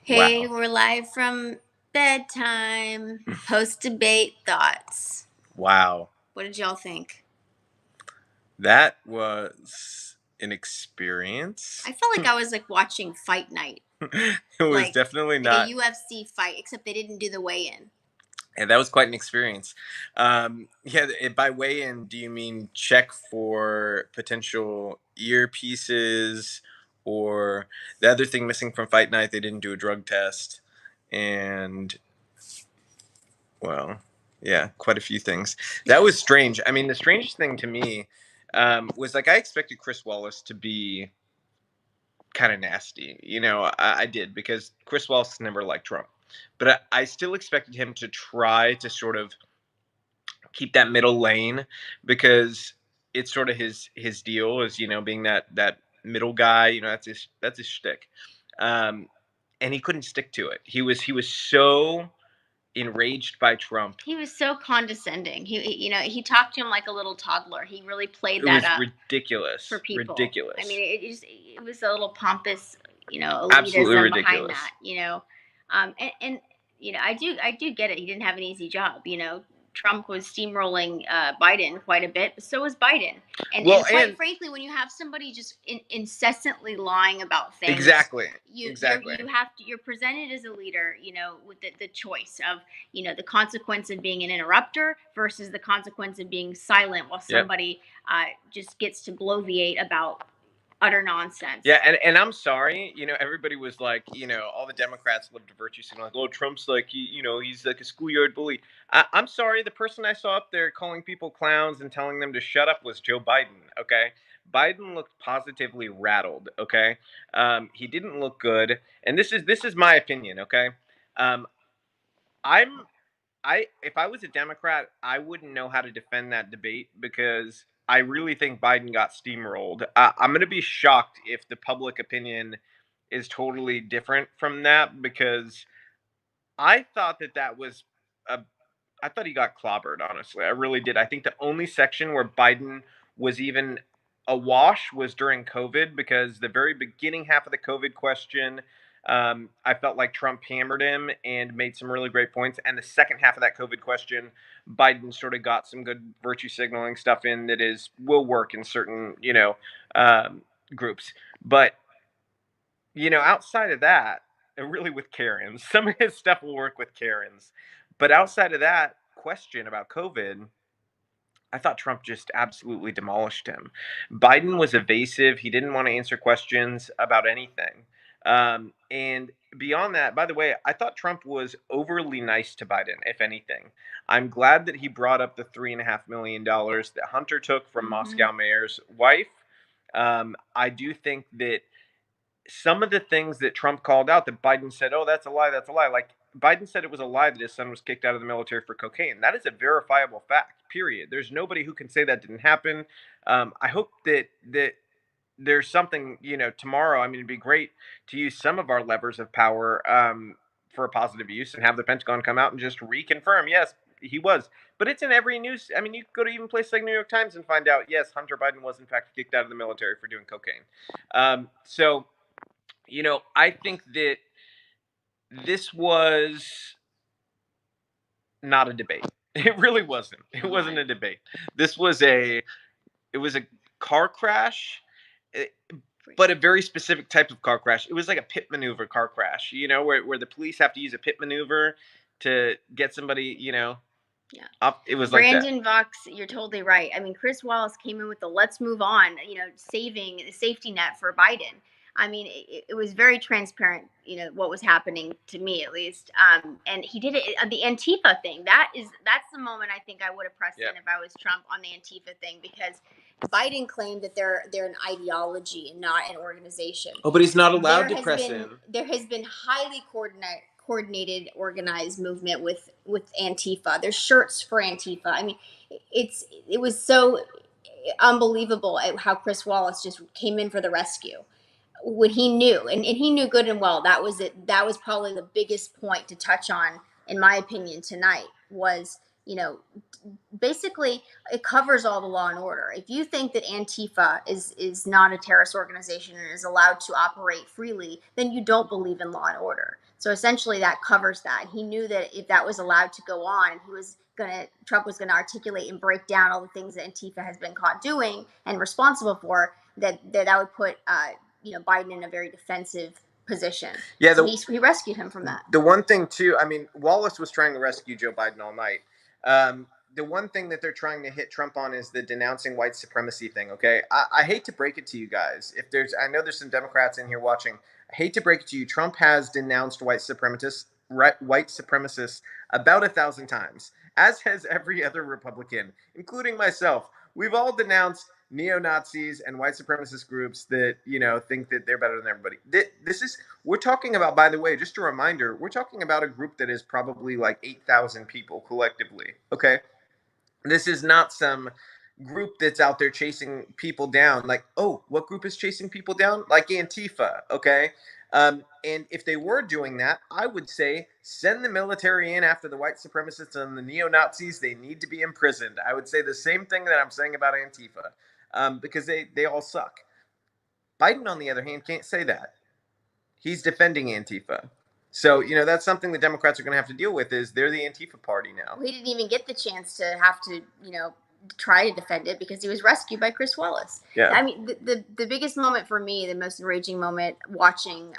Hey, Wow. we're live from bedtime. Post debate thoughts. Wow. What did y'all think? That was an experience. I felt like I was like watching Fight Night, It was like definitely like a not, UFC fight, except they didn't do the weigh-in. and that was quite an experience. Yeah, by way in, do you mean check for potential earpieces or the other thing missing from Fight Night? They didn't do a drug test, and well, yeah, quite a few things. That was strange. I mean, the strangest thing to me was like I expected Chris Wallace to be kind of nasty. I did because Chris Wallace never liked Trump, but I still expected him to try to sort of keep that middle lane because it's sort of his deal is being that middle guy. That's his shtick, um, and he couldn't stick to it. He was so enraged by Trump. He was so condescending. He talked to him like a little toddler. He really played It that was up for ridiculous, people. I mean, ridiculous, it was a little pompous, absolutely elitism behind ridiculous. that. And I do get it. He didn't have an easy job. Trump was steamrolling Biden quite a bit, but so was Biden. And Well, quite and frankly, when you have somebody just incessantly lying about things, exactly, you you're exactly. you have to you're presented as a leader, with the choice of the consequence of being an interrupter versus the consequence of being silent while Yep. somebody just gets to bloviate about utter nonsense. Yeah, and I'm sorry, everybody was like, all the Democrats lived a virtue signaling, like, oh, Trump's like, he's like a schoolyard bully. I'm sorry, the person I saw up there calling people clowns and telling them to shut up was Joe Biden, okay? Biden looked positively rattled, okay? He didn't look good, and this is my opinion, okay? Um, I'm if I was a Democrat, I wouldn't know how to defend that debate because I really think Biden got steamrolled. I'm going to be shocked if the public opinion is totally different from that because I thought that was a I thought he got clobbered, honestly. I really did. I think the only section where Biden was even awash was during COVID because the very beginning half of the COVID question, I felt like Trump hammered him and made some really great points. And the second half of that COVID question, Biden sort of got some good virtue signaling stuff in that will work in certain, groups. But outside of that, and really with Karens, some of his stuff will work with Karens. But outside of that question about COVID, I thought Trump just absolutely demolished him. Biden was evasive. He didn't want to answer questions about anything. And beyond that, by the way, I thought Trump was overly nice to Biden, if anything. I'm glad that he brought up the $3.5 million that Hunter took from Mhm. Moscow mayor's wife. I do think that some of the things that Trump called out that Biden said, "Oh, that's a lie, that's a lie." Like Biden said it was a lie that his son was kicked out of the military for cocaine. That is a verifiable fact. Period. There's nobody who can say that didn't happen. I hope that there's something tomorrow. I mean, it'd be great to use some of our levers of power for a positive use and have the Pentagon come out and just reconfirm, yes, he was. But it's in every news. I mean, you go to even places like New York Times and find out, yes, Hunter Biden was in fact kicked out of the military for doing cocaine. So I think that this was not a debate. It really wasn't. It wasn't a debate. This was a car crash, eh, but a very specific type of car crash. It was like a pit maneuver car crash, where the police have to use a pit maneuver to get somebody, Yeah. up. It was like that. Brandon Vox, you're totally right. I mean, Chris Wallace came in with the let's move on, saving the safety net for Biden. I mean, it was very transparent, what was happening to me at least. And he did it the Antifa thing. That's the moment I think I would have pressed Yeah. in if I was Trump on the Antifa thing because Biden claimed that they're an ideology and not an organization. Oh, but he's not allowed there to has press been in. there has been highly coordinated organized movement with Antifa. There's shirts for Antifa. I mean, it was so unbelievable at how Chris Wallace just came in for the rescue when he knew, and he knew good and well that was it. That was probably the biggest point to touch on, in my opinion, tonight was you know, basically it covers all the law and order. If you think that Antifa is not a terrorist organization and is allowed to operate freely, then you don't believe in law and order. So essentially that covers that. He knew that if that was allowed to go on, Trump was gonna articulate and break down all the things that Antifa has been caught doing and responsible for, that would put Biden in a very defensive position. Yeah, so he rescued him from that. The one thing too, I mean, Wallace was trying to rescue Joe Biden all night. The one thing that they're trying to hit Trump on is the denouncing white supremacy thing. Okay, I hate to break it to you guys. I know there's some Democrats in here watching. I hate to break it to you. Trump has denounced white supremacists about 1,000 times, as has every other Republican, including myself. We've all denounced neo-Nazis and white supremacist groups that think that they're better than everybody. We're talking about, by the way, just a reminder, we're talking about a group that is probably like 8,000 people collectively. Okay, this is not some group that's out there chasing people down. Like, oh, what group is chasing people down? Like Antifa. Okay. And if they were doing that, I would say send the military in after the white supremacists and the neo-Nazis. They need to be imprisoned. I would say the same thing that I'm saying about Antifa, because they all suck. Biden, on the other hand, can't say that. He's defending Antifa. So, that's something the Democrats are going to have to deal with, is they're the Antifa party now. He didn't even get the chance to have to, try to defend it because he was rescued by Chris Wallace. Yeah. I mean, the biggest moment for me, the most enraging moment watching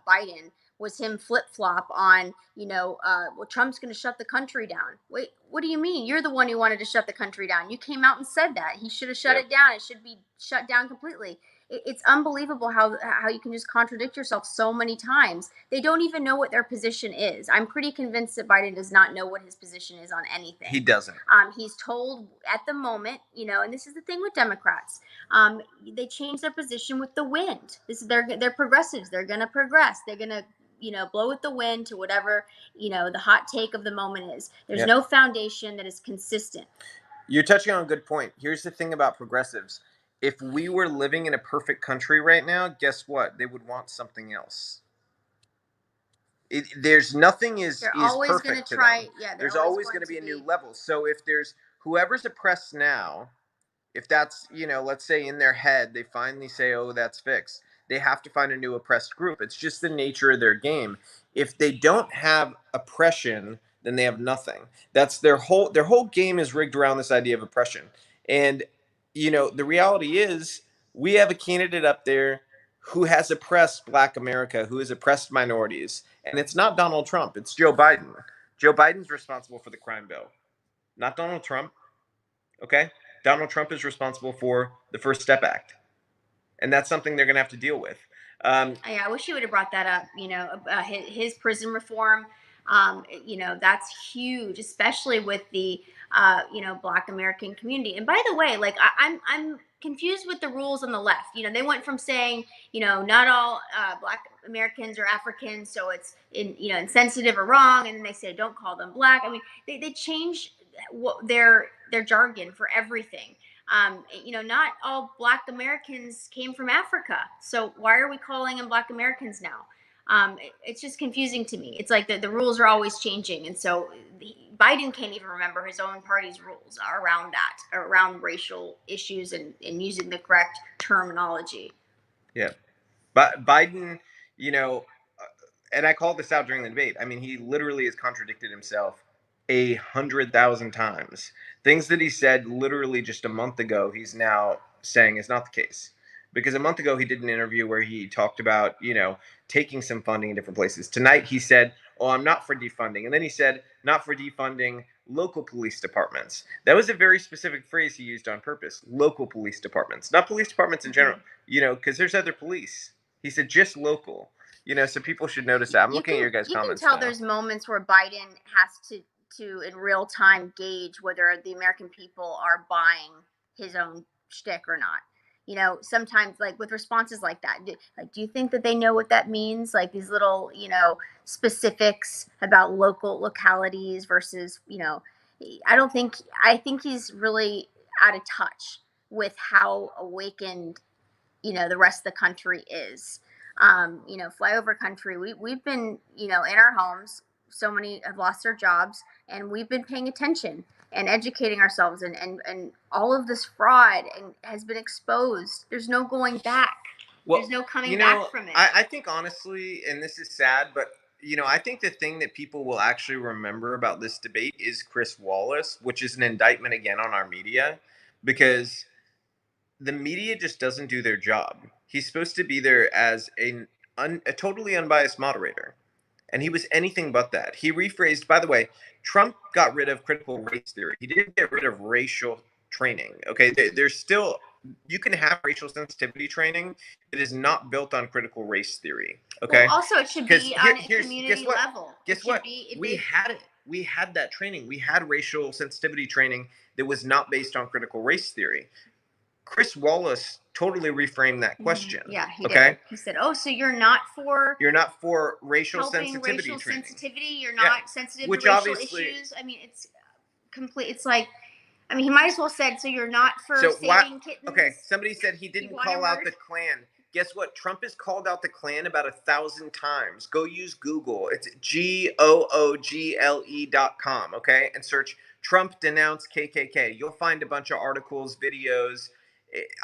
Biden was him flip-flop on, well, Trump's going to shut the country down. Wait, what do you mean? You're the one who wanted to shut the country down. You came out and said that. He should have shut it down. It should be shut down completely. It's unbelievable how you can just contradict yourself so many times. They don't even know what their position is. I'm pretty convinced that Biden does not know what his position is on anything. He doesn't. He's told at the moment, and this is the thing with Democrats. They change their position with the wind. They're progressives. They're going to progress. They're going to blow with the wind to whatever, the hot take of the moment is. There's no foundation that is consistent. You're touching on a good point. Here's the thing about progressives. If we were living in a perfect country right now, guess what? They would want something else. There's nothing is always perfect to try. Them. Yeah, there's always going to be a new level. So if there's whoever's oppressed now, if that's, let's say in their head, they finally say, oh, that's fixed. They have to find a new oppressed group. It's just the nature of their game. If they don't have oppression, then they have nothing. That's their whole game is rigged around this idea of oppression. And, the reality is we have a candidate up there who has oppressed Black America, who has oppressed minorities. And it's not Donald Trump. It's Joe Biden. Joe Biden's responsible for the crime bill, not Donald Trump. Okay? Donald Trump is responsible for the First Step Act. And that's something they're going to have to deal with. I wish he would have brought that up, his prison reform. That's huge, especially with the, Black American community. And by the way, like I'm confused with the rules on the left. They went from saying, not all Black Americans are Africans, so it's insensitive or wrong, and then they say don't call them Black. I mean, they changed their jargon for everything. Not all Black Americans came from Africa, so why are we calling them Black Americans now? It's just confusing to me. It's like the rules are always changing, and so Biden can't even remember his own party's rules around racial issues and using the correct terminology. Yeah, but Biden, and I called this out during the debate. I mean, he literally has contradicted himself 100,000 times. Things that he said literally just a month ago, he's now saying is not the case. Because a month ago, he did an interview where he talked about, taking some funding in different places. Tonight, he said, oh, I'm not for defunding. And then he said, not for defunding local police departments. That was a very specific phrase he used on purpose. Local police departments, not police departments in general, because there's other police. He said just local, so people should notice that. I'm looking at your guys' comments. You can tell now. There's moments where Biden has to in real time gauge whether the American people are buying his own shtick or not. Sometimes like with responses like that, do you think that they know what that means? Like these little, specifics about localities versus, I think he's really out of touch with how awakened, the rest of the country is. Flyover country, we've been, in our homes, so many have lost their jobs, and we've been paying attention. and educating ourselves, and all of this fraud and has been exposed. There's no going back. Well, There's no coming you back know, from it. I think honestly, and this is sad, but I think the thing that people will actually remember about this debate is Chris Wallace, which is an indictment again on our media, because the media just doesn't do their job. He's supposed to be there as a totally unbiased moderator, and he was anything but that. He rephrased. By the way, Trump got rid of critical race theory. He didn't get rid of racial training. Okay, there's still, you can have racial sensitivity training that is not built on critical race theory. Okay, Well, also it should 'Cause be here- on a here's- community guess what? level. Guess It should what? be if We they- had it. We had that training. We had racial sensitivity training that was not based on critical race theory. Chris Wallace totally reframed that question. Yeah, he okay? did. He said, "Oh, so you're not for You're not for racial helping sensitivity racial training. sensitivity. You're Yeah. not sensitive Which to racial obviously- issues." I mean, it's complete. It's like, I mean, he might as well said, "So you're not for So why- saving kittens." Okay, somebody said he didn't call out the Klan. Guess what? Trump has called out the Klan about 1,000 times. Go use Google. It's GOOGLE.com, okay? And search Trump denounce KKK. You'll find a bunch of articles, videos.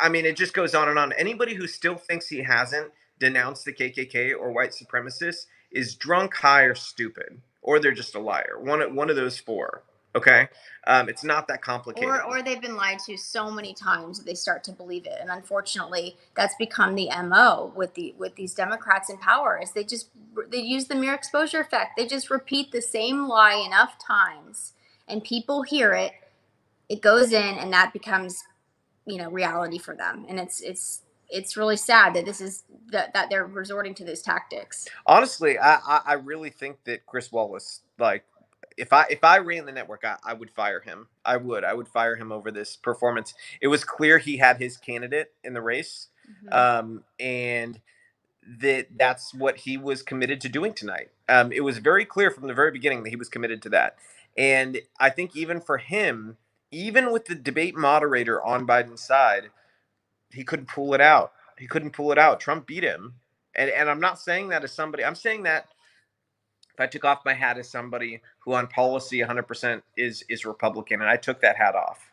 I mean, it just goes on and on. Anybody who still thinks he hasn't denounced the KKK or white supremacists is drunk, high, or stupid. Or they're just a liar. One of those four, okay? It's not that complicated. Or they've been lied to so many times that they start to believe it, and unfortunately, that's become the MO with these Democrats in power. Is they use the mere exposure effect. They just repeat the same lie enough times, and people hear it. It goes in, and that becomes, reality for them. And it's really sad that this is that they're resorting to those tactics. Honestly, I really think that Chris Wallace, like, if I ran the network, I would fire him. I would fire him over this performance. It was clear he had his candidate in the race, and that's what he was committed to doing tonight. It was very clear from the very beginning that he was committed to that. And I think even for him, even with the debate moderator on Biden's side, he couldn't pull it out. He couldn't pull it out. Trump beat him. And I'm not saying that as somebody, I'm saying that if I took off my hat as somebody who on policy 100% is Republican, and I took that hat off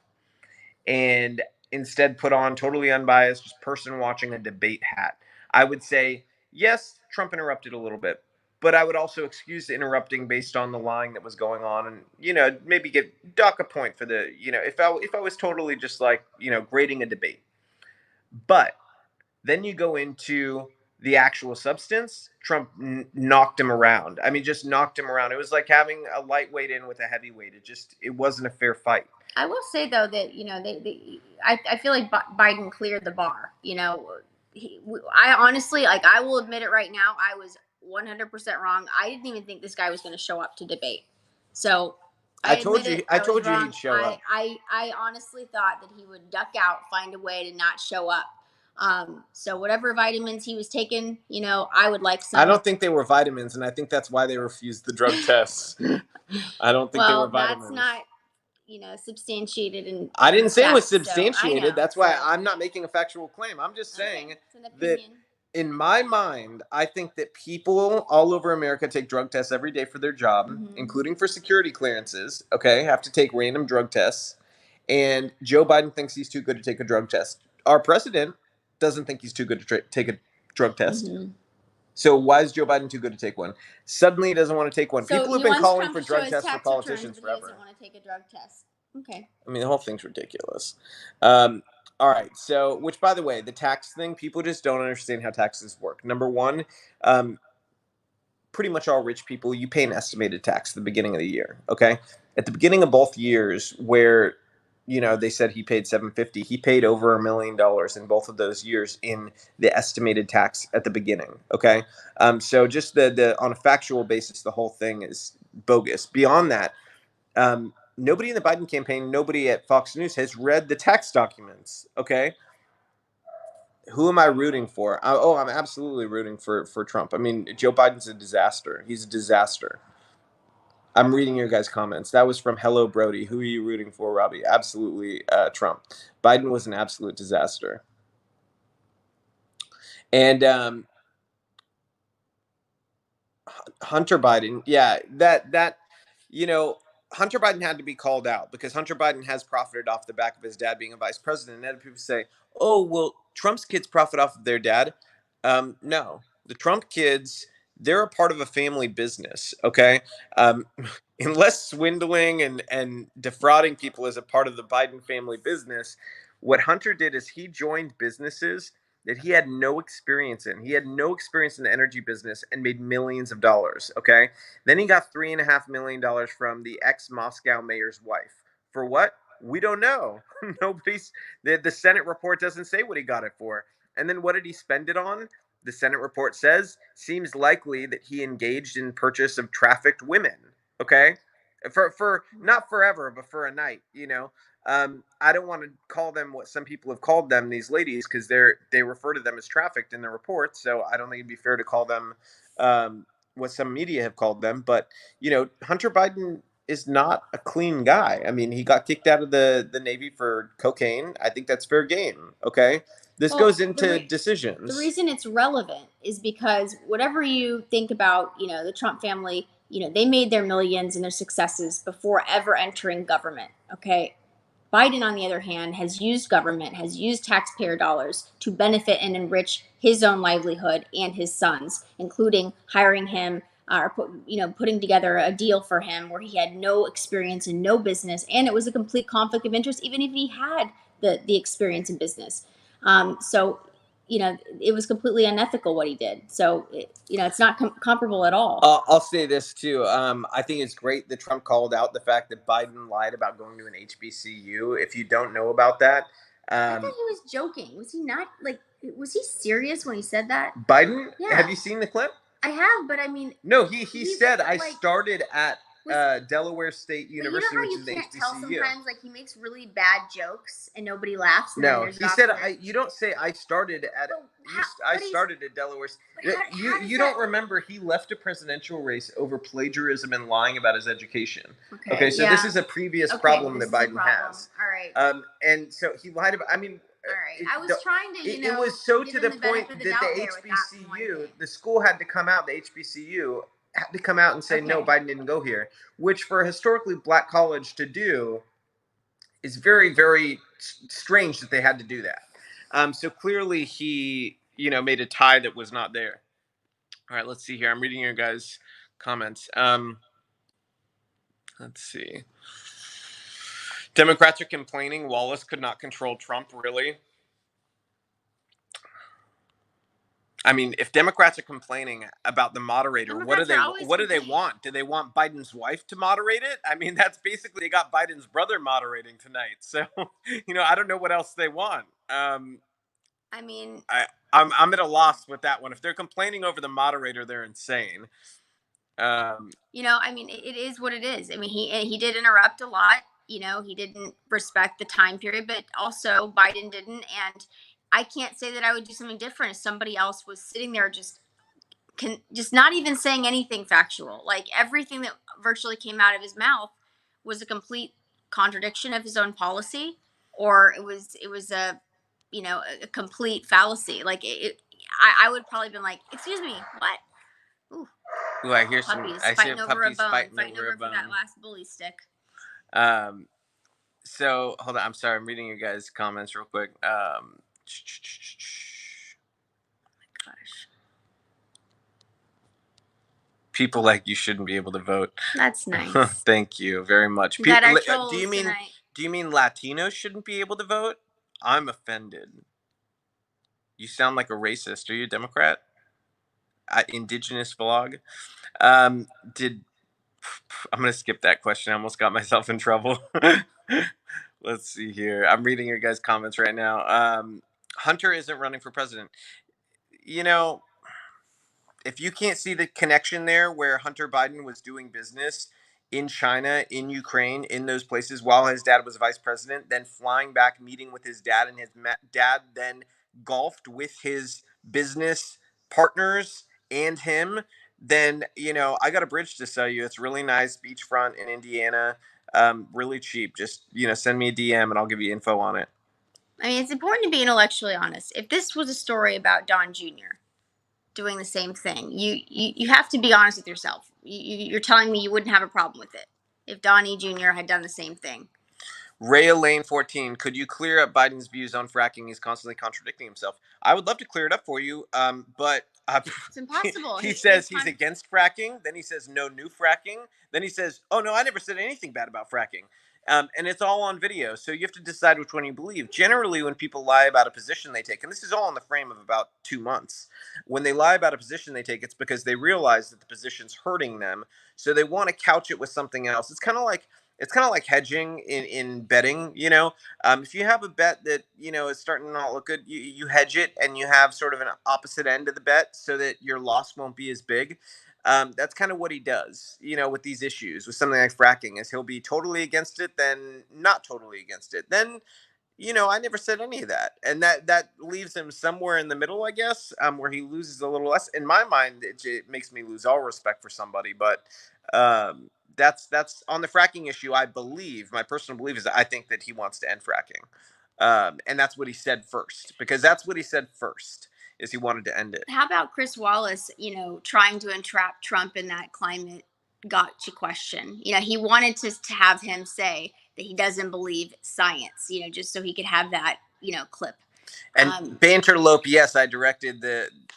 and instead put on totally unbiased, just person watching a debate hat, I would say, yes, Trump interrupted a little bit, but I would also excuse the interrupting based on the lying that was going on, and maybe dock a point for the if I was totally just like grading a debate. But then you go into the actual substance. Trump knocked him around. I mean, just knocked him around. It was like having a lightweight in with a heavyweight. It wasn't a fair fight. I will say though that I feel like Biden cleared the bar. I honestly, like, I will admit it right now, I was 100% wrong. I didn't even think this guy was going to show up to debate. So I told you wrong. he'd show up. I honestly thought that he would duck out, find a way to not show up. So whatever vitamins he was taking, I would like some. I don't think they were vitamins, and I think that's why they refused the drug tests. I don't think they were vitamins. That's not, substantiated. And I didn't say it was fact, substantiated. so That's why I'm not making a factual claim. I'm just saying that in my mind, I think that people all over America take drug tests every day for their job, including for security clearances. Okay, have to take random drug tests. And Joe Biden thinks he's too good to take a drug test. Our president doesn't think he's too good to take a drug test. So why is Joe Biden too good to take one? Suddenly he doesn't want to take one. So People have been calling for drug tests for returns, politicians but he forever. doesn't want to take a drug test. Okay. I mean, the whole thing's ridiculous. All right. So, which, by the way, the tax thing, people just don't understand how taxes work. Number one, pretty much all rich people, you pay an estimated tax at the beginning of the year. Okay. At the beginning of both years, where they said he paid $750, he paid over $1 million in both of those years in the estimated tax at the beginning. Okay. So just the on a factual basis, the whole thing is bogus. Beyond that, nobody in the Biden campaign, nobody at Fox News has read the tax documents. Okay. Who am I rooting for? I'm absolutely rooting for Trump. I mean, Joe Biden's a disaster. He's a disaster. I'm reading your guys' comments. That was from Hello Brody. Who are you rooting for, Robbie? Absolutely Trump. Biden was an absolute disaster. And Hunter Biden, yeah, that Hunter Biden had to be called out because Hunter Biden has profited off the back of his dad being a vice president. And then people say, "Oh, well, Trump's kids profit off of their dad." No, the Trump kids, they're a part of a family business. Okay, um, unless swindling and defrauding people is a part of the Biden family business, what Hunter did is he joined businesses that he had no experience in. He had no experience in the energy business and made millions of dollars. Okay, then he got $3.5 million from the ex-Moscow mayor's wife. For what? We don't know. Nobody's the Senate report doesn't say what he got it for. And then what did he spend it on? The Senate report says seems likely that he engaged in purchase of trafficked women. Okay, for not forever, but for a night. I don't want to call them what some people have called them, these ladies, because they refer to them as trafficked in their reports. So I don't think it'd be fair to call them what some media have called them. But Hunter Biden is not a clean guy. I mean, he got kicked out of the Navy for cocaine. I think that's fair game. Okay, this Well, goes into decisions. The reason it's relevant is because whatever you think about, the Trump family, they made their millions and their successes before ever entering government. Okay. Biden, on the other hand, has used government, has used taxpayer dollars to benefit and enrich his own livelihood and his sons, including hiring him or putting together a deal for him where he had no experience and no business, and it was a complete conflict of interest, even if he had the experience in business. So it was completely unethical what he did. So, it's not comparable at all. I'll say this too. I think it's great that Trump called out the fact that Biden lied about going to an HBCU. If you don't know about that, I thought he was joking. Was he not? Like, was he serious when he said that? Biden? Yeah. Have you seen the clip? I have, but I mean, no. He said I started at Delaware State University, but you know how which is the you can't HBCU. tell sometimes, like, he makes really bad jokes and nobody laughs. And no, he said you don't say I started at. I started at Delaware. You don't remember he left a presidential race over plagiarism and lying about his education. Okay, so this is a previous problem that Biden has. All right. And so he lied about. I mean. All right. I was trying to, it was so to the point that the HBCU, the school had to come out. The HBCU had to come out and say no, Biden didn't go here, which for a historically black college to do is very, very strange that they had to do that. So clearly he, made a tie that was not there. All right, let's see here. I'm reading your guys' comments. Let's see. Democrats are complaining Wallace could not control Trump. Really? I mean, if Democrats are complaining about the moderator, what do they want? Do they want Biden's wife to moderate it? I mean, that's basically they got Biden's brother moderating tonight. So, I don't know what else they want. I mean, I'm at a loss with that one. If they're complaining over the moderator, they're insane. I mean, it is what it is. I mean, he did interrupt a lot. He didn't respect the time period, but also Biden didn't. And I can't say that I would do something different if somebody else was sitting there just not even saying anything factual. Like, everything that virtually came out of his mouth was a complete contradiction of his own policy, or it was a a complete fallacy. Like, I would probably been like, excuse me, what? Ooh, I hear puppies some. I fighting see over puppies a bone, fighting over a bone. that last bully stick. So hold on. I'm sorry. I'm reading your guys' comments real quick. Oh my gosh. People like you shouldn't be able to vote. That's nice. Thank you very much. Do you mean Latinos shouldn't be able to vote? I'm offended. You sound like a racist. Are you a Democrat? Indigenous vlog. I'm gonna skip that question. I almost got myself in trouble. Let's see here. I'm reading your guys' comments right now. Hunter isn't running for president. If you can't see the connection there where Hunter Biden was doing business in China, in Ukraine, in those places while his dad was vice president, then flying back, meeting with his dad, and his dad then golfed with his business partners and him, then, I got a bridge to sell you. It's really nice, beachfront in Indiana, really cheap. Just, send me a DM and I'll give you info on it. I mean, it's important to be intellectually honest. If this was a story about Don Jr. doing the same thing, you have to be honest with yourself. You're telling me you wouldn't have a problem with it if Donnie Jr. had done the same thing. Ray Lane 14, could you clear up Biden's views on fracking? He's constantly contradicting himself. I would love to clear it up for you, but it's impossible. He says he's against fracking. Then he says no new fracking. Then he says, oh, no, I never said anything bad about fracking. And it's all on video. So you have to decide which one you believe. Generally, when people lie about a position they take, and this is all in the frame of about 2 months, when they lie about a position they take, it's because they realize that the position's hurting them. So they want to couch it with something else. It's kind of like hedging in betting. If you have a bet that is starting to not look good, you hedge it and you have sort of an opposite end of the bet so that your loss won't be as big. That's kind of what he does, with these issues, with something like fracking, is he'll be totally against it, then not totally against it, then I never said any of that, and that leaves him somewhere in the middle, I guess, where he loses a little less. In my mind, it makes me lose all respect for somebody, but that's on the fracking issue. I believe, my personal belief is that I think that he wants to end fracking, and that's what he said first, because that's what he said first, is he wanted to end it. How about Chris Wallace, trying to entrap Trump in that climate gotcha question? He wanted to have him say that he doesn't believe science, just so he could have that, clip. And Banterlope, yes, I directed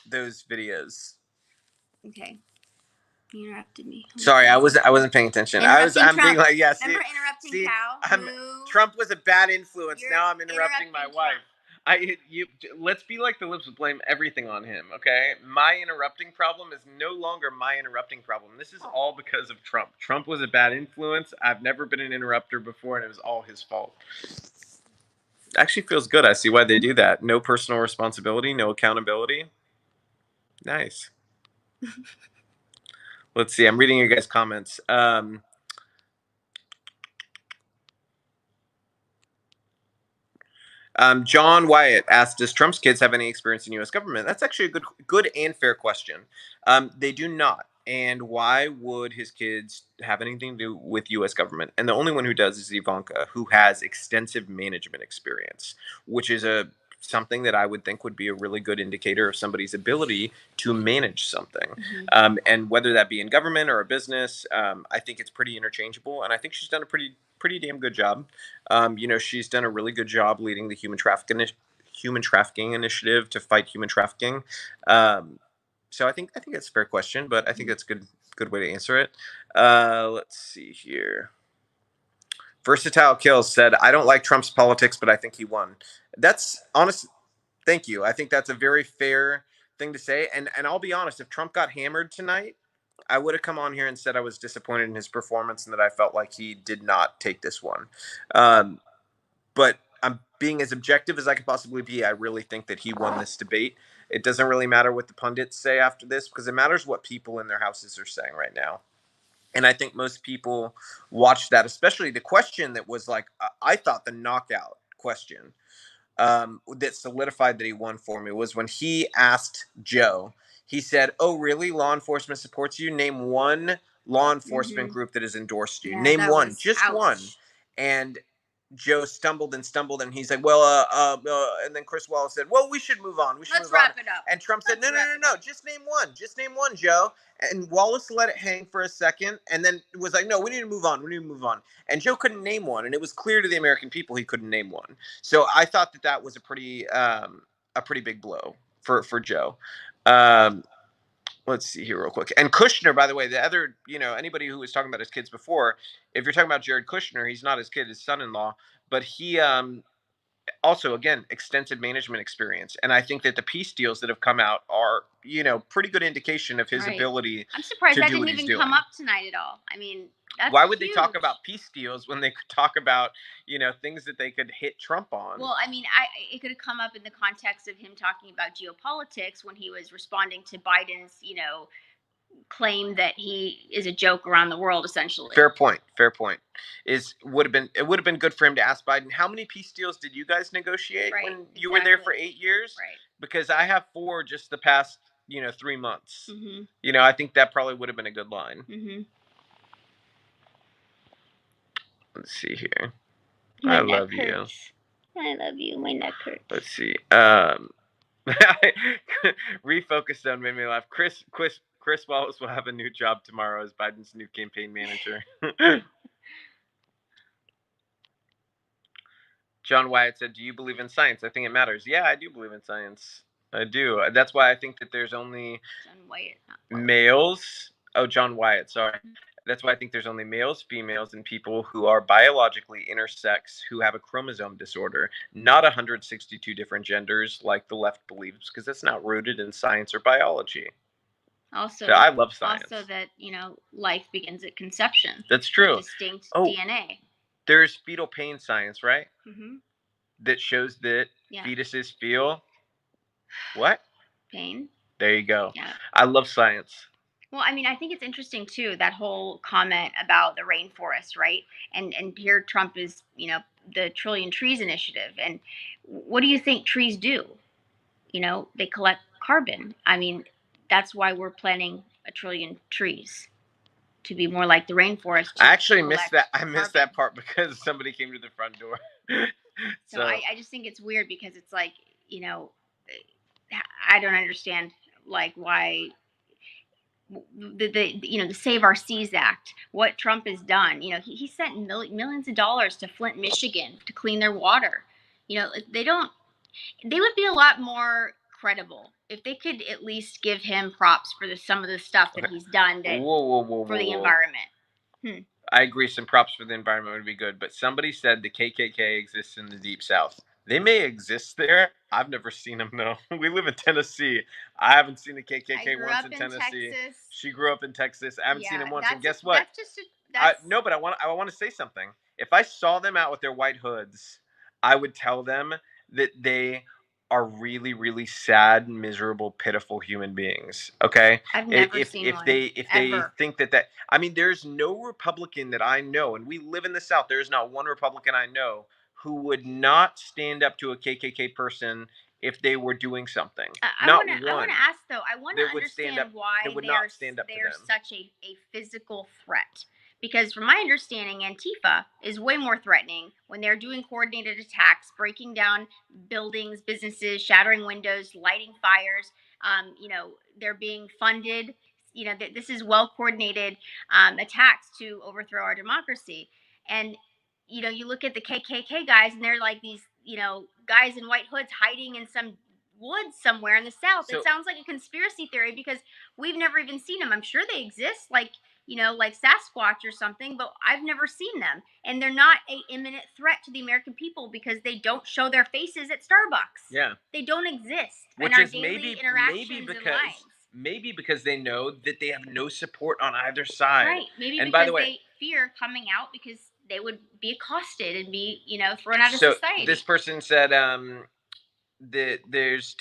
those videos. Okay. You interrupted me. Sorry, I wasn't paying attention. I'm Trump. being like, yeah. Remember interrupting Cal? Trump was a bad influence. Now I'm interrupting my wife. Let's be like the Libs would blame everything on him, okay? My interrupting problem is no longer my interrupting problem. This is all because of Trump. Trump was a bad influence. I've never been an interrupter before, and it was all his fault. Actually feels good. I see why they do that. No personal responsibility, no accountability. Nice. Let's see. I'm reading your guys' comments. John Wyatt asked, does Trump's kids have any experience in U.S. government? That's actually a good and fair question. They do not. And why would his kids have anything to do with U.S. government? And the only one who does is Ivanka, who has extensive management experience, which is something that I would think would be a really good indicator of somebody's ability to manage something. Mm-hmm. And whether that be in government or a business, I think it's pretty interchangeable. And I think she's done a pretty damn good job. She's done a really good job leading the human trafficking initiative to fight human trafficking. So I think that's a fair question, but I think that's a good way to answer it. Let's see here. Versatile Kills said, I don't like Trump's politics, but I think he won. That's honest. Thank you. I think that's a very fair thing to say. And I'll be honest, if Trump got hammered tonight, I would have come on here and said I was disappointed in his performance and that I felt like he did not take this one. But I'm being as objective as I could possibly be. I really think that he won this debate. It doesn't really matter what the pundits say after this, because it matters what people in their houses are saying right now. And I think most people watched that, especially the question that was like, I thought the knockout question that solidified that he won for me was when he asked Joe, he said, oh, really? Law enforcement supports you? Name one law enforcement group that has endorsed you. Yeah, name one, just one. And Joe stumbled, and he's like, well, and then Chris Wallace said, well, we should move on. Let's wrap it up. And Trump said, no, just name one. Just name one, Joe. And Wallace let it hang for a second and then was like, no, we need to move on. And Joe couldn't name one. And it was clear to the American people he couldn't name one. So I thought that was a pretty big blow for Joe. Let's see here real quick. And Kushner, by the way, the other, anybody who was talking about his kids before, if you're talking about Jared Kushner, he's not his kid, his son-in-law, but he also, again, extensive management experience. And I think that the peace deals that have come out are, pretty good indication of his ability. I'm surprised that didn't even come up tonight at all. I mean, that's why would huge. They talk about peace deals when they could talk about, things that they could hit Trump on? Well, I mean, it could have come up in the context of him talking about geopolitics when he was responding to Biden's, claim that he is a joke around the world, essentially. Fair point. It would have been good for him to ask Biden, how many peace deals did you guys negotiate when you were there for 8 years? Right. Because I have 4 just the past 3 months. Mm-hmm. I think that probably would have been a good line. Mm-hmm. Let's see here. I love you. I love you. My neck hurts. Let's see. Refocus Zone made me laugh. Chris Wallace will have a new job tomorrow as Biden's new campaign manager. John Wyatt said, "Do you believe in science? I think it matters." Yeah, I do believe in science. I do. That's why I think that there's only John Wyatt, not Wyatt. males. Oh, John Wyatt. Sorry. That's why I think there's only males, females, and people who are biologically intersex who have a chromosome disorder, not 162 different genders like the left believes, because that's not rooted in science or biology. Also, So I love science. Also, that life begins at conception. That's true. Distinct Oh, DNA. There's fetal pain science, right? Mm-hmm. That shows that fetuses feel what? Pain. There you go. Yeah. I love science. Well, I mean, I think it's interesting too, that whole comment about the rainforest, right? And here Trump is, the Trillion Trees Initiative. And what do you think trees do? They collect carbon. I mean, that's why we're planting 1 trillion trees, to be more like the rainforest. I actually missed that. I missed that part because somebody came to the front door. So I just think it's weird because it's like, I don't understand like why the Save Our Seas Act, what Trump has done. He sent millions of dollars to Flint, Michigan to clean their water. They would be a lot more credible if they could at least give him props for some of the stuff that he's done for the environment. I agree, some props for the environment would be good, but somebody said the KKK exists in the Deep South. They may exist there. I've never seen them, though. We live in Tennessee. I haven't seen the KKK once in Tennessee. Texas. She grew up in Texas. I haven't seen them once. And guess what? That's just no, but I want to say something. If I saw them out with their white hoods, I would tell them that they are really, really sad, miserable, pitiful human beings. Okay, I've never seen if one, they ever. think that I mean, there's no Republican that I know, and we live in the South. There is not one Republican I know who would not stand up to a KKK person if they were doing something. I want to ask though. I want to understand why they're such a physical threat. Because from my understanding, Antifa is way more threatening when they're doing coordinated attacks, breaking down buildings, businesses, shattering windows, lighting fires. They're being funded. This is well coordinated attacks to overthrow our democracy. And you look at the KKK guys, and they're like these, guys in white hoods hiding in some woods somewhere in the South. It sounds like a conspiracy theory because we've never even seen them. I'm sure they exist, like Sasquatch or something, but I've never seen them. And they're not an imminent threat to the American people because they don't show their faces at Starbucks. Yeah. They don't exist in our daily interactions and lives. Maybe because they know that they have no support on either side. Right. Maybe and because they fear coming out because they would be accosted and be, thrown out of society. This person said that there's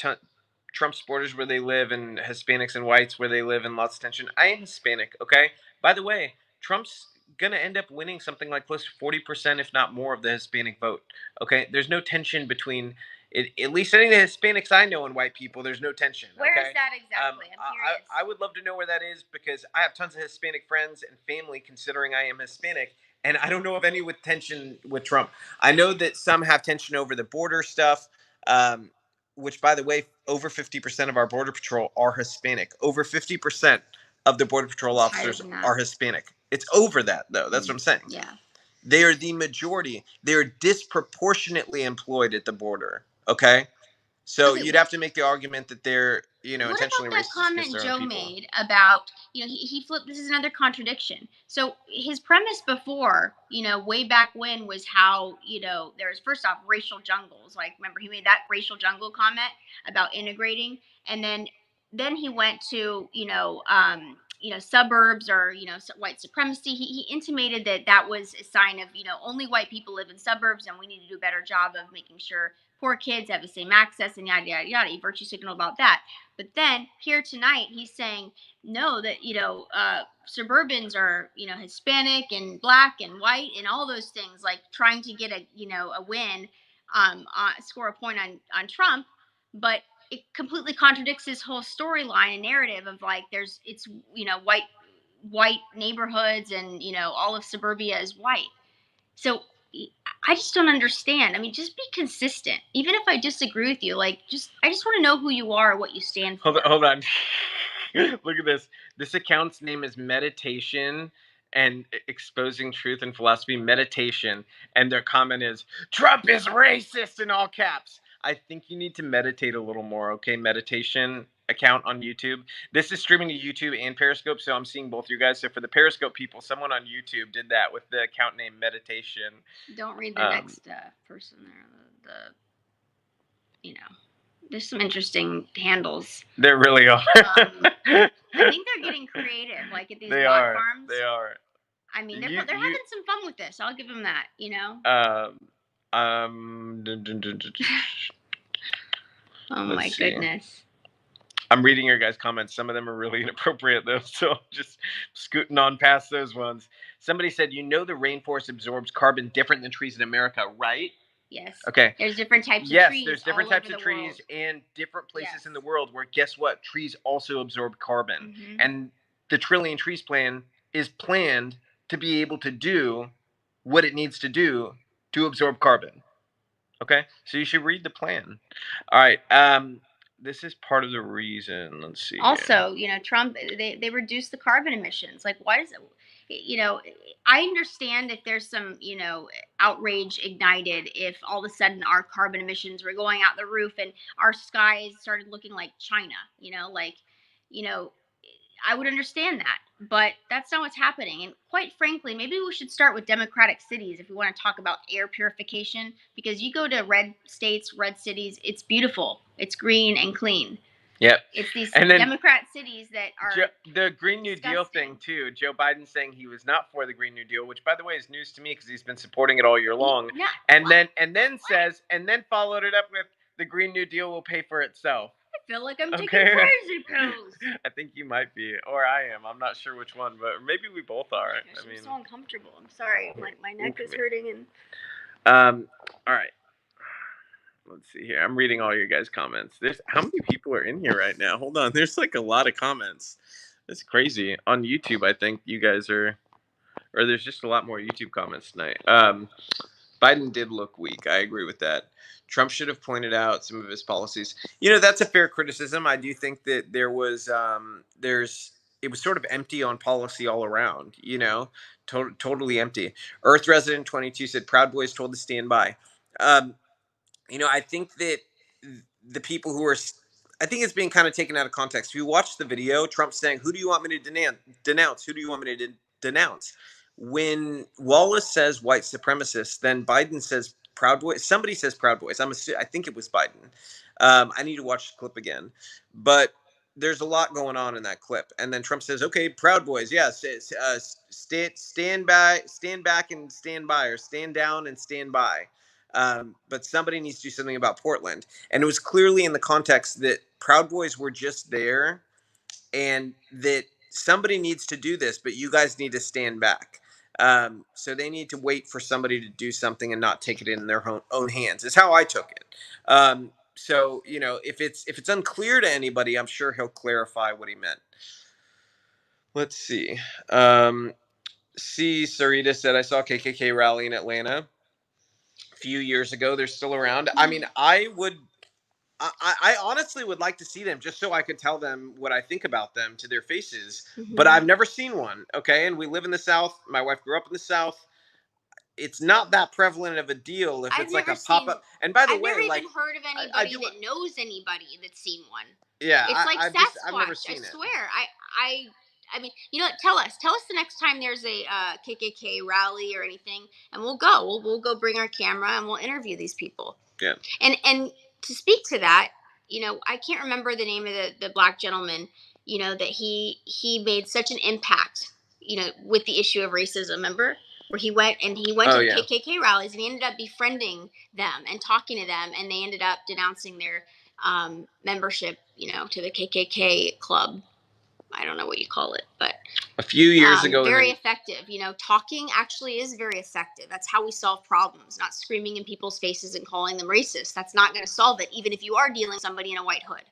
Trump supporters where they live and Hispanics and whites where they live and lots of tension. I am Hispanic, okay? By the way, Trump's going to end up winning something like close to 40%, if not more, of the Hispanic vote, okay? There's no tension between, at least any of the Hispanics I know and white people, there's no tension, okay? Where is that exactly? I'm curious. I would love to know where that is because I have tons of Hispanic friends and family considering I am Hispanic, and I don't know of any with tension with Trump. I know that some have tension over the border stuff, which, by the way, over 50% of our Border Patrol are Hispanic. Over 50% of the Border Patrol officers are Hispanic. It's over that, though. That's what I'm saying. Yeah. They are the majority. They are disproportionately employed at the border, okay? So you'd have to make the argument that they're, intentionally racist. What about that comment Joe made about, he flipped, this is another contradiction. So his premise before, way back when was how, there's first off racial jungles. Like, remember he made that racial jungle comment about integrating. And then he went to, suburbs or, white supremacy. He intimated that was a sign of, only white people live in suburbs and we need to do a better job of making sure poor kids have the same access and yada, yada, yada. He virtue signal about that. But then here tonight, he's saying, no, that, Suburbans are, Hispanic and black and white and all those things, like trying to get a win, score a point on Trump. But it completely contradicts his whole storyline and narrative of like, it's white neighborhoods and, all of suburbia is white. So I just don't understand. I mean, just be consistent. Even if I disagree with you, I just want to know who you are, what you stand for. Hold on. Look at this. This account's name is Meditation and exposing truth and philosophy, meditation, and their comment is Trump is racist in all caps. I think you need to meditate a little more, okay? Meditation account on YouTube. This is streaming to YouTube and Periscope, so I'm seeing both you guys. So for the Periscope people, someone on YouTube did that with the account name Meditation. Don't read the next person there. There's some interesting handles. There really are. I think they're getting creative, like at these bot farms. They are. I mean, they're having some fun with this. I'll give them that. Oh my goodness. I'm reading your guys' comments. Some of them are really inappropriate, though, so I'm just scooting on past those ones. Somebody said, the rainforest absorbs carbon different than trees in America, right? Yes. Okay. There's different types of trees. Yes, there's different types of trees and different places in the world where, guess what? Trees also absorb carbon. Mm-hmm. And the Trillion Trees Plan is planned to be able to do what it needs to do to absorb carbon. Okay? So you should read the plan. All right. This is part of the reason. Let's see. Also, Trump, they reduced the carbon emissions. Like, why does it, I understand if there's some, outrage ignited if all of a sudden our carbon emissions were going out the roof and our skies started looking like China, I would understand that, but that's not what's happening. And quite frankly, maybe we should start with democratic cities if we want to talk about air purification, because you go to red states, red cities, it's beautiful. It's green and clean. Yep. It's these Democrat cities that are the Green New Deal thing too. Joe Biden saying he was not for the Green New Deal, which by the way is news to me because he's been supporting it all year long. And then followed it up with the Green New Deal will pay for itself. I feel like I'm taking crazy pills. I think you might be, or I am. I'm not sure which one, but maybe we both are. I'm so uncomfortable. I'm sorry. My neck is hurting. All right. Let's see here. I'm reading all your guys' comments. How many people are in here right now? Hold on. There's like a lot of comments. It's crazy. On YouTube, I think you guys are, or there's just a lot more YouTube comments tonight. Biden did look weak. I agree with that. Trump should have pointed out some of his policies. That's a fair criticism. I do think that there was, it was sort of empty on policy all around, totally empty. Earth Resident 22 said, Proud Boys told to stand by. I think that the people who are, I think it's being kind of taken out of context. If you watch the video, Trump's saying, who do you want me to denounce? Who do you want me to denounce? When Wallace says white supremacists, then Biden says Proud Boys. Somebody says Proud Boys. I think it was Biden. I need to watch the clip again. But there's a lot going on in that clip. And then Trump says, okay, Proud Boys, yes, stand back and stand by, or stand down and stand by. But somebody needs to do something about Portland. And it was clearly in the context that Proud Boys were just there and that somebody needs to do this, but you guys need to stand back. So they need to wait for somebody to do something and not take it in their own hands. Is how I took it. So, if it's unclear to anybody, I'm sure he'll clarify what he meant. Let's see. Sarita said, I saw KKK rally in Atlanta a few years ago. They're still around. I mean, I honestly would like to see them just so I could tell them what I think about them to their faces. Mm-hmm. But I've never seen one. Okay. And we live in the South. My wife grew up in the South. It's not that prevalent of a deal if it's like a pop-up. And by the way, I've never even heard of anybody that knows anybody that's seen one. Yeah. It's like Sasquatch. I've never seen it. I swear. I mean, tell us the next time there's a KKK rally or anything, and we'll go. We'll go bring our camera and we'll interview these people. Yeah. And to speak to that, I can't remember the name of the black gentleman, that he made such an impact, with the issue of racism. Remember? Where he went to KKK rallies and he ended up befriending them and talking to them, and they ended up denouncing their membership, to the KKK club. I don't know what you call it, but a few years ago, very effective. Talking actually is very effective. That's how we solve problems, not screaming in people's faces and calling them racist. That's not going to solve it, even if you are dealing with somebody in a white hood.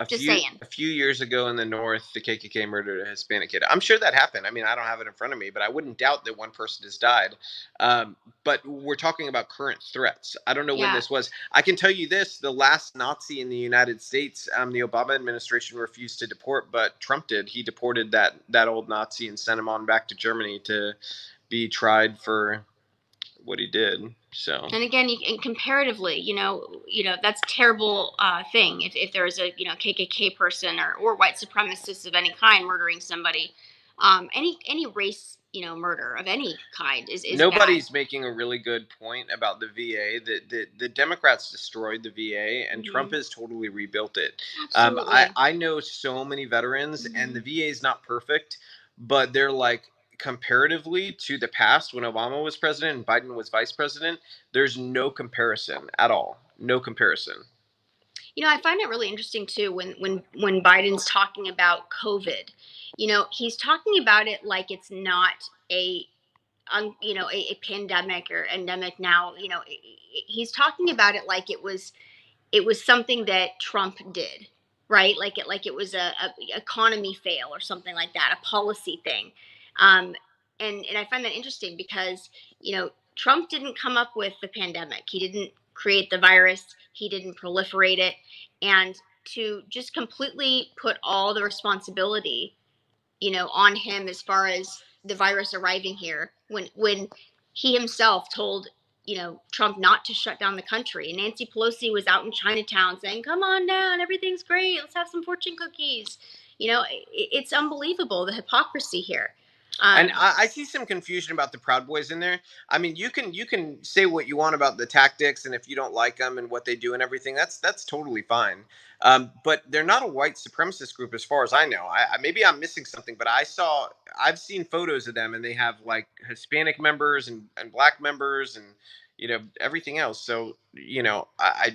Just saying. A few years ago in the North, the KKK murdered a Hispanic kid. I'm sure that happened. I mean, I don't have it in front of me, but I wouldn't doubt that one person has died. But we're talking about current threats. I don't know when Yeah. this was. I can tell you this: the last Nazi in the United States, the Obama administration refused to deport, but Trump did. He deported that old Nazi and sent him on back to Germany to be tried for what he did. So, And again, and comparatively, that's a terrible thing. If there's a KKK person or white supremacists of any kind murdering somebody, any race murder of any kind is nobody's bad. making a really good point about the VA. The Democrats destroyed the VA, and Trump has totally rebuilt it. Absolutely. I know so many veterans, and the VA is not perfect, but they're like, comparatively to the past when Obama was president and Biden was vice president, there's no comparison at all. No comparison. I find it really interesting too when Biden's talking about COVID. He's talking about it like it's not a pandemic or endemic now. He's talking about it like it was something that Trump did, right? Like it was a economy fail or something like that, a policy thing. And I find that interesting because Trump didn't come up with the pandemic. He didn't create the virus. He didn't proliferate it, and to just completely put all the responsibility on him as far as the virus arriving here when he himself told Trump not to shut down the country. And Nancy Pelosi was out in Chinatown saying, "Come on down, everything's great. Let's have some fortune cookies." It's unbelievable the hypocrisy here. And I see some confusion about the Proud Boys in there. I mean, you can say what you want about the tactics, and if you don't like them and what they do and everything, that's totally fine. But they're not a white supremacist group, as far as I know. Maybe I'm missing something, but I've seen photos of them, and they have like Hispanic members and black members, and everything else. So I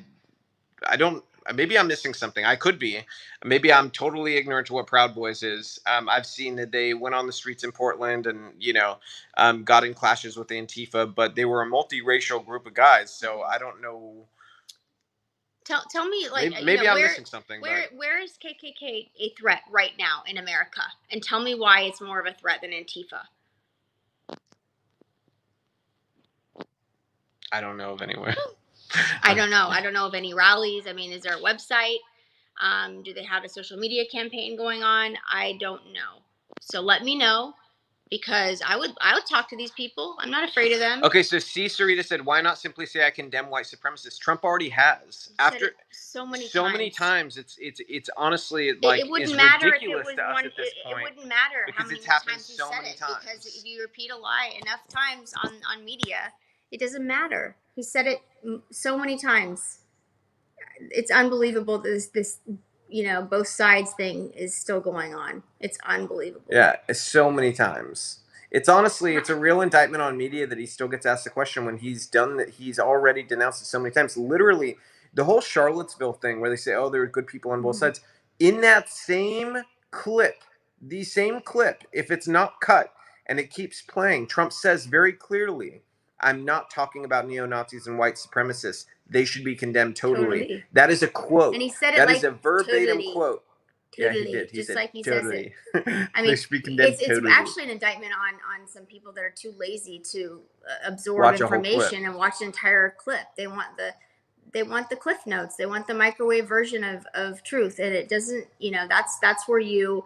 don't. Maybe I'm missing something. I could be. Maybe I'm totally ignorant to what Proud Boys is. I've seen that they went on the streets in Portland and got in clashes with Antifa, but they were a multiracial group of guys. So I don't know. Tell me, like, Maybe I'm missing something. Where is KKK a threat right now in America? And tell me why it's more of a threat than Antifa. I don't know of anywhere. I don't know. I don't know of any rallies. I mean, is there a website? Do they have a social media campaign going on? I don't know. So let me know, because I would talk to these people. I'm not afraid of them. Okay, so C. Sarita said, "Why not simply say I condemn white supremacists?" Trump already has. After so many times, it's honestly like it wouldn't is matter ridiculous if it was to us one. at this point. It wouldn't matter because how many it's happened times he so said many it. times. Because if you repeat a lie enough times on media, it doesn't matter. He said it so many times. It's unbelievable that this both sides thing is still going on. It's unbelievable. Yeah, so many times. It's a real indictment on media that he still gets asked the question when he's done that. He's already denounced it so many times. Literally, the whole Charlottesville thing where they say, "Oh, there are good people on both sides." In that same clip, if it's not cut and it keeps playing, Trump says very clearly, "I'm not talking about neo-Nazis and white supremacists. They should be condemned totally." That is a quote. And he said it that like is a verbatim quote. Totally. Yeah, he did. He just said, like he totally. says it. I mean, it's actually an indictment on some people that are too lazy to absorb information and watch an entire clip. They want the cliff notes. They want the microwave version of truth, and it doesn't. That's where you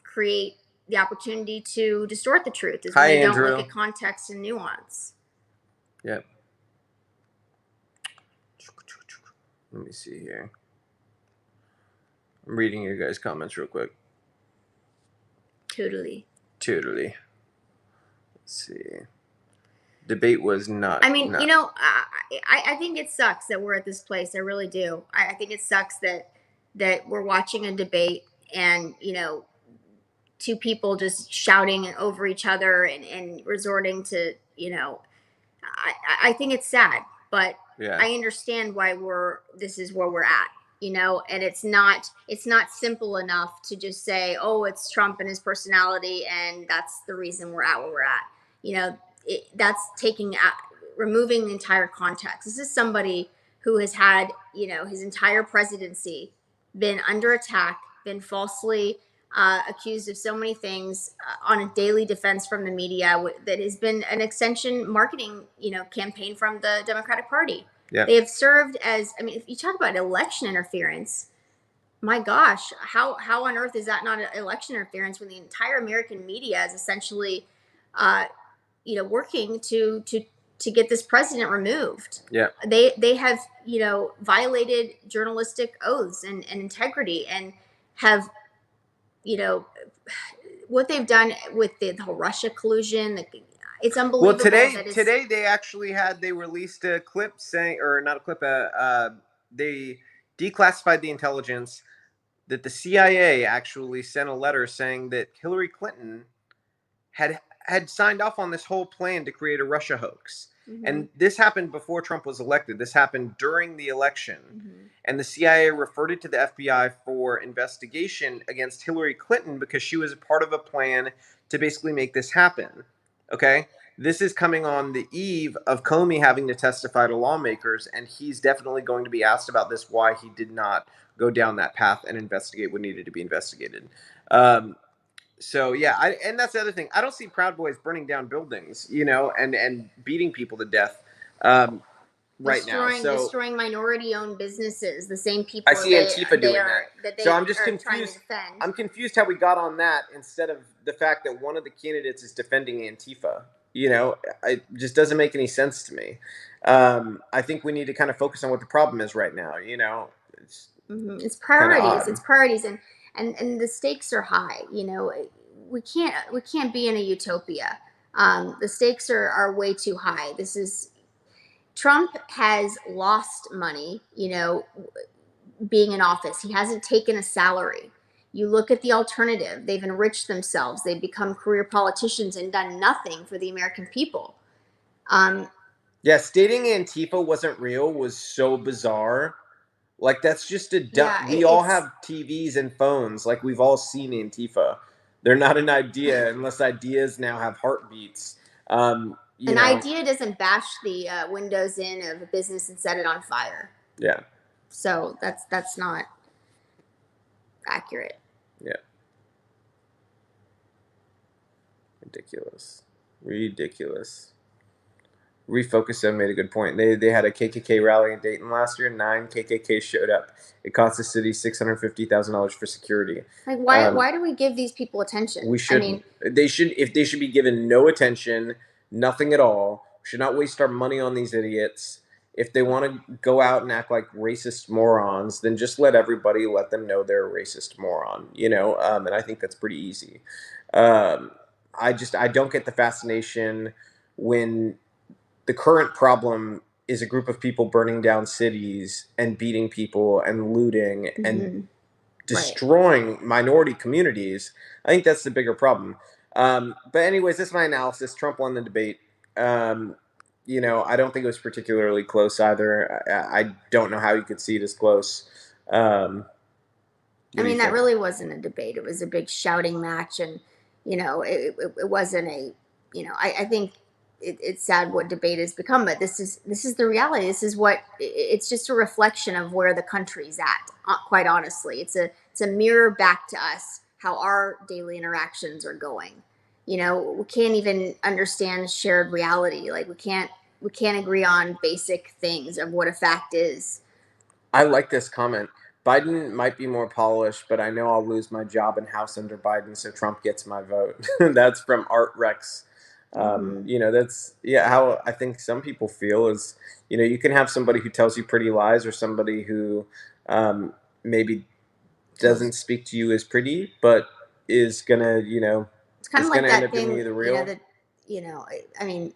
create the opportunity to distort the truth. Is when you don't look at context and nuance. Yep. Let me see here. I'm reading your guys' comments real quick. Totally. Let's see. Debate was not. I mean, I think it sucks that we're at this place. I really do. I think it sucks that we're watching a debate and two people just shouting over each other and resorting to I think it's sad, but yeah. I understand why this is where we're at. And it's not simple enough to just say, "Oh, it's Trump and his personality, and that's the reason we're at where we're at." That's removing the entire context. This is somebody who has had, his entire presidency been under attack, been falsely accused of so many things on a daily defense from the media that has been an extension marketing, campaign from the Democratic Party. Yeah. They have served as, I mean, if you talk about election interference, my gosh, how on earth is that not election interference when the entire American media is essentially, uh, working to get this president removed? Yeah. They have violated journalistic oaths and integrity, and have what they've done with the whole Russia collusion. It's unbelievable. Well, today they released a clip saying, or not a clip, they declassified the intelligence that the CIA actually sent a letter saying that Hillary Clinton had signed off on this whole plan to create a Russia hoax. Mm-hmm. And this happened before Trump was elected. This happened during the election. Mm-hmm. And the CIA referred it to the FBI for investigation against Hillary Clinton because she was a part of a plan to basically make this happen. Okay? This is coming on the eve of Comey having to testify to lawmakers, and he's definitely going to be asked about this, why he did not go down that path and investigate what needed to be investigated. So yeah, and that's the other thing. I don't see Proud Boys burning down buildings, and beating people to death right now. So destroying minority-owned businesses, the same people. I see Antifa doing that. So I'm just confused. I'm confused how we got on that instead of the fact that one of the candidates is defending Antifa. It just doesn't make any sense to me. I think we need to kind of focus on what the problem is right now. It's priorities. It's priorities, and the stakes are high. We can't be in a utopia. The stakes are way too high. Trump has lost money, being in office. He hasn't taken a salary. You look at the alternative. They've enriched themselves. They've become career politicians and done nothing for the American people. Yeah, stating Antifa wasn't real was so bizarre. Like, that's just a dumb... Yeah, we all have TVs and phones. Like, we've all seen Antifa. They're not an idea unless ideas now have heartbeats. An idea doesn't bash the windows in of a business and set it on fire. Yeah. So that's not accurate. Yeah. Ridiculous. Refocus Them made a good point. They had a KKK rally in Dayton last year. 9 KKK showed up. It cost the city $650,000 for security. Like, why do we give these people attention? We shouldn't. They should be given no attention, nothing at all. We should not waste our money on these idiots. If they want to go out and act like racist morons, then just let them know they're a racist moron. And I think that's pretty easy. I don't get the fascination when the current problem is a group of people burning down cities and beating people and looting and destroying minority communities. I think that's the bigger problem. But anyways, that's my analysis. Trump won the debate. I don't think it was particularly close either. I don't know how you could see it as close. That really wasn't a debate. It was a big shouting match, and it wasn't a. I think it's sad what debate has become, but this is the reality. This is what it's just a reflection of where the country's at. Quite honestly, it's a mirror back to us how our daily interactions are going. We can't even understand shared reality. Like, we can't agree on basic things of what a fact is. I like this comment. Biden might be more polished, but I know I'll lose my job in House under Biden, so Trump gets my vote. That's from Art Rex. That's how I think some people feel is, you can have somebody who tells you pretty lies, or somebody who maybe doesn't speak to you as pretty, but is gonna, it's kind of like that thing,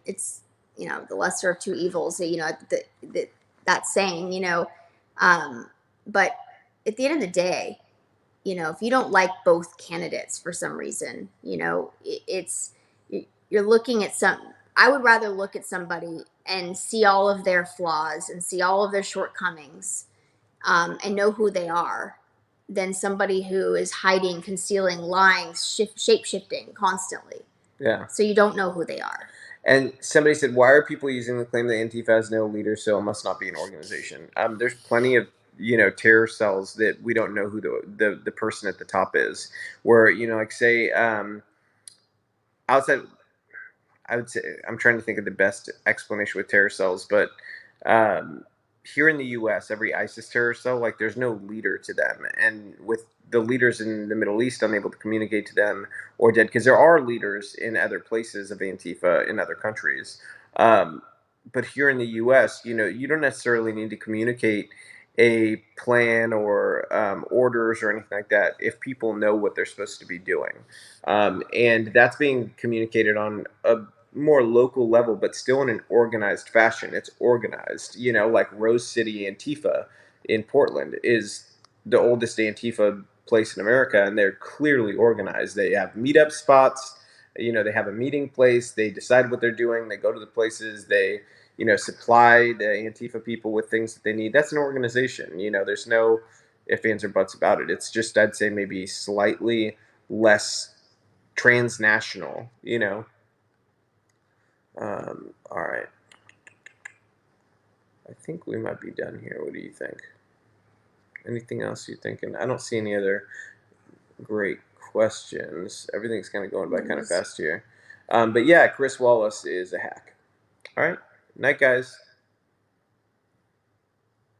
it's, the lesser of two evils, that saying, but at the end of the day, if you don't like both candidates for some reason, you're looking at I would rather look at somebody and see all of their flaws and see all of their shortcomings, and know who they are, than somebody who is hiding, concealing, lying, shape-shifting constantly. Yeah. So you don't know who they are. And somebody said, why are people using the claim that Antifa has no leader, so it must not be an organization? There's plenty of, terror cells that we don't know who the person at the top is. Where like say outside, I would say I'm trying to think of the best explanation with terror cells, but um, here in the U.S., every ISIS terror cell, like there's no leader to them, and with the leaders in the Middle East unable to communicate to them or dead, because there are leaders in other places of Antifa in other countries, um, but here in the U.S., you don't necessarily need to communicate a plan or orders or anything like that if people know what they're supposed to be doing, and that's being communicated on a more local level, but still in an organized fashion. It's organized, like Rose City Antifa in Portland is the oldest Antifa place in America, and they're clearly organized. They have meetup spots, they have a meeting place, they decide what they're doing, they go to the places, they, supply the Antifa people with things that they need. That's an organization, there's no ifs, ands, or buts about it. It's just, I'd say, maybe slightly less transnational, all right. I think we might be done here. What do you think? Anything else you thinking? I don't see any other great questions. Everything's kind of going by kind of fast here. But yeah, Chris Wallace is a hack. All right. Night, guys.